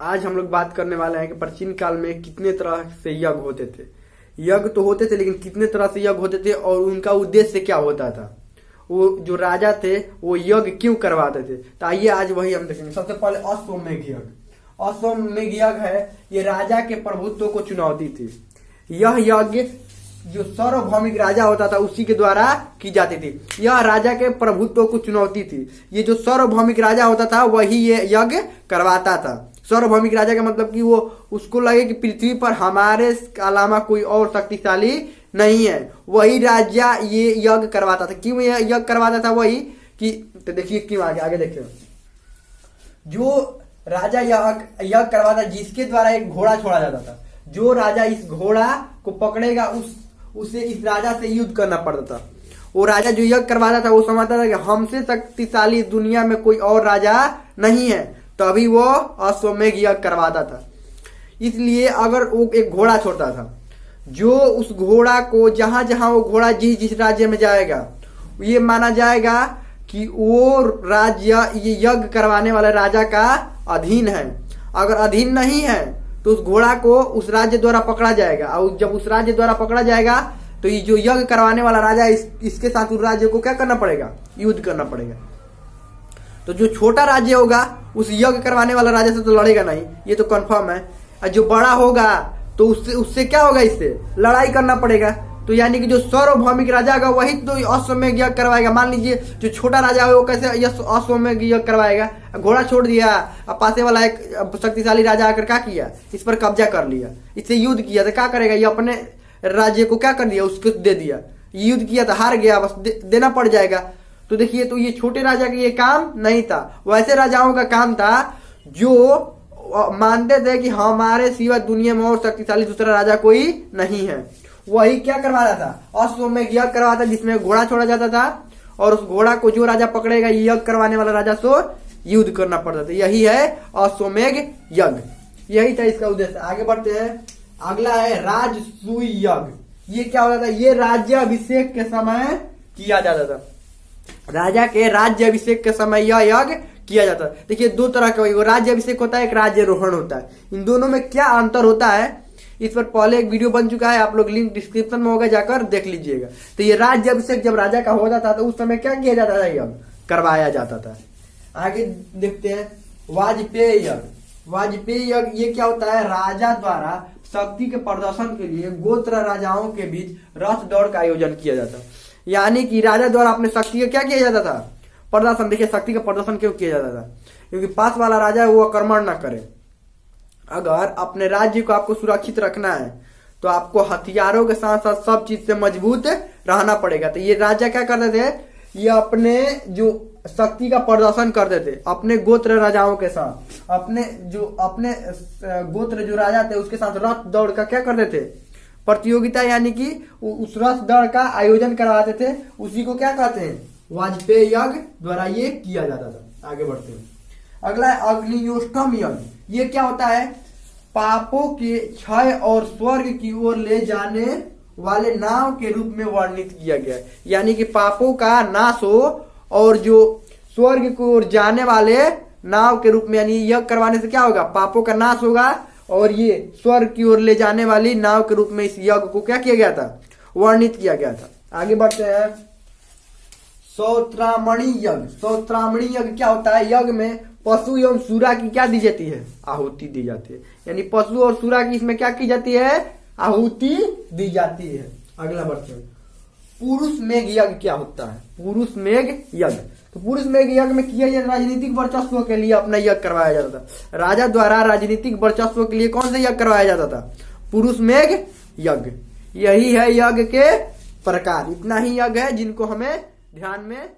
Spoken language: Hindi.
आज हम लोग बात करने वाले हैं कि प्राचीन काल में कितने तरह से यज्ञ होते थे। यज्ञ तो होते थे, लेकिन कितने तरह से यज्ञ होते थे और उनका उद्देश्य क्या होता था। वो जो राजा थे वो यज्ञ क्यों करवाते थे, तो आइए आज वही हम देखेंगे। सबसे पहले अश्वमेध यज्ञ। अश्वमेध यज्ञ है, ये राजा के प्रभुत्व को चुनौती थी। यह यज्ञ जो सार्वभौमिक राजा होता था उसी के द्वारा की जाती थी। यह राजा के प्रभुत्व को चुनौती थी। ये जो सार्वभौमिक राजा होता था वही ये यज्ञ करवाता था। सार्वभौमिक राजा का मतलब कि वो उसको लगे कि पृथ्वी पर हमारे अलावा कोई और शक्तिशाली नहीं है, वही राजा ये यज्ञ करवाता था। क्यों ये यज्ञ करवाता था? वही कि तो देखिए क्यों, आगे देखिए। जो राजा यज्ञ करवाता जिसके द्वारा एक घोड़ा छोड़ा जाता था। जो राजा इस घोड़ा को पकड़ेगा उसे इस राजा से युद्ध करना पड़ता था। वो राजा जो यज्ञ करवाता था वो समझता था कि हमसे शक्तिशाली दुनिया में कोई और राजा नहीं है, तभी वो अश्वमेध यज्ञ करवाता था। इसलिए अगर वो एक घोड़ा छोड़ता था, जो उस घोड़ा को जहां जहां वो घोड़ा जिस राज्य में जाएगा ये माना जाएगा कि वो राज्य ये यज्ञ करवाने वाले राजा का अधीन है। अगर अधीन नहीं है तो उस घोड़ा को उस राज्य द्वारा पकड़ा जाएगा, और जब उस राज्य द्वारा पकड़ा जाएगा तो ये जो यज्ञ करवाने वाला राजा इसके साथ उस राज्य को क्या करना पड़ेगा? युद्ध करना पड़ेगा। तो जो छोटा राज्य होगा उस यज्ञ करवाने वाला राजा से तो लड़ेगा नहीं, ये तो कंफर्म है। और जो बड़ा होगा तो उससे क्या होगा? इससे लड़ाई करना पड़ेगा। तो यानी कि जो सार्वभौमिक राजा होगा वही तो अश्वमेध यज्ञ करवाएगा। मान लीजिए जो छोटा राजा है वो कैसे अश्वमेध यज्ञ करवाएगा? घोड़ा छोड़ दिया, अब पासे वाला एक शक्तिशाली राजा आकर क्या किया? इस पर कब्जा कर लिया, इससे युद्ध किया, तो क्या करेगा? ये अपने राज्य को क्या कर दिया? उसको दे दिया। युद्ध किया तो हार गया, बस देना पड़ जाएगा। तो देखिए, तो ये छोटे राजा का ये काम नहीं था। वैसे राजाओं का काम था जो मानते थे कि हमारे सिवा दुनिया में और शक्तिशाली दूसरा राजा कोई नहीं है। वही क्या करवाता था? अश्वमेध यज्ञ करवाता, जिसमें घोड़ा छोड़ा जाता था और उस घोड़ा को जो राजा पकड़ेगा यज्ञ करवाने वाला राजा से युद्ध करना पड़ता था। यही है अश्वमेध यज्ञ, यही था इसका उद्देश्य। आगे बढ़ते हैं। अगला है राजसूय यज्ञ। ये क्या होता था? ये राज्य अभिषेक के समय किया जाता था। राजा के राज्य अभिषेक के समय यह यज्ञ किया जाता है। देखिए, दो तरह का राज्य अभिषेक होता है, एक राज्यरोहण होता है। इन दोनों में क्या अंतर होता है इस पर पहले एक वीडियो बन चुका है, आप लोग लिंक डिस्क्रिप्शन में होगा, जाकर देख लीजिएगा। तो ये राज्य अभिषेक जब राजा का होता था तो उस समय क्या किया जाता था? यज्ञ करवाया जाता था। आगे देखते हैं वाजपेयी यज्ञ। वाजपेयी यज्ञ ये क्या होता है? राजा द्वारा शक्ति के प्रदर्शन के लिए गोत्र राजाओं के बीच रथ दौड़ का आयोजन किया जाता। यानी कि राजा द्वारा अपने शक्ति का क्या किया जाता था? प्रदर्शन। देखिए, शक्ति का प्रदर्शन क्यों किया जाता था? क्योंकि पास वाला राजा है वो आक्रमण ना करे। अगर अपने राज्य को आपको सुरक्षित रखना है तो आपको हथियारों के साथ साथ सब चीज से मजबूत रहना पड़ेगा। तो ये राजा क्या करते थे? ये अपने जो शक्ति का प्रदर्शन करते थे अपने गोत्र राजाओं के साथ। अपने गोत्र जो राजा थे उसके साथ रथ दौड़ का क्या करते थे? प्रतियोगिता, यानी कि उस रथ दौड़ का आयोजन करवाते थे। उसी को क्या कहते हैं? वाजपेयी यज्ञ द्वारा ये किया जाता था। आगे बढ़ते हैं। अगला है अग्नियोष्टम यज्ञ। ये क्या होता है? पापों के क्षय और स्वर्ग की ओर ले जाने वाले नाव के रूप में वर्णित किया गया है। यानी कि पापों का नाश हो और जो स्वर्ग की ओर जाने वाले नाव के रूप में, यानी यज्ञ करवाने से क्या होगा? पापों का नाश होगा और ये स्वर्ग की ओर ले जाने वाली नाव के रूप में इस यज्ञ को क्या किया गया था? वर्णित किया गया था। आगे बढ़ते हैं। सौत्रामणि यज्ञ। सौत्रामणि यज्ञ क्या होता है? यज्ञ में पशु एवं सूरा की क्या दी जाती है? आहुति दी जाती है। यानी पशु और सूरा की इसमें क्या की जाती है? आहुति दी जाती है। अगला बढ़ते हैं। पुरुष मेघ यज्ञ क्या होता है? पुरुष मेघ यज्ञ। तो पुरुष मेघ यज्ञ में किया जाता राजनीतिक वर्चस्व के लिए अपना यज्ञ करवाया जाता था। राजा द्वारा राजनीतिक वर्चस्व के लिए कौन सा यज्ञ करवाया जाता था? पुरुष मेघ यज्ञ। यही है यज्ञ के प्रकार। इतना ही यज्ञ है जिनको हमें ध्यान में